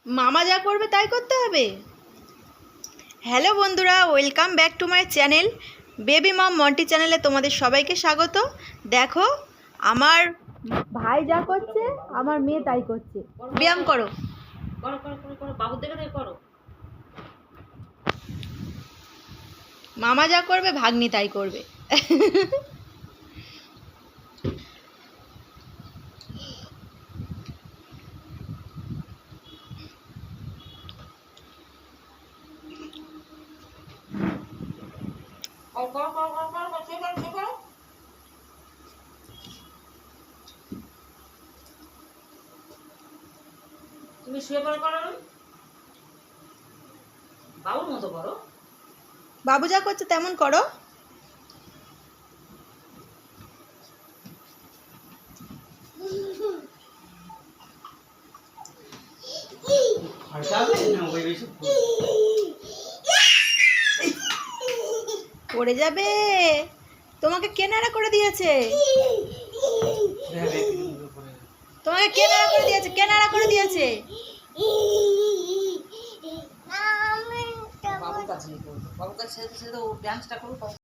মামা যা করবে তাই করতে হবে। হ্যালো বন্ধুরা, welcome back to my channel baby mom Monty চ্যানেলে তোমাদের সবাইকে স্বাগত। দেখো আমার ভাই যা করছে আমার মেয়ে তাই করছে। ব্যায়াম করো, করো করো করো করো, বাবুর দেখে দেখে করো। মামা যা করবে ভাগ্নি তাই করবে। করো করো করো করো করো করো, সে করো সে করো। তুমি শুয়ে পড়ে করো না, বাবুর মতো করো। বাবু যা করছে তেমন করো। পড়ে যাবে, তোমাকে কে নাড়া করে দিয়েছে? তোমাকে কে নাড়া করে দিয়েছে? কে নাড়া করে দিয়েছে? বাবুর কাছে করো, বাবুর কাছে সেটা ও ডান্সটা করো।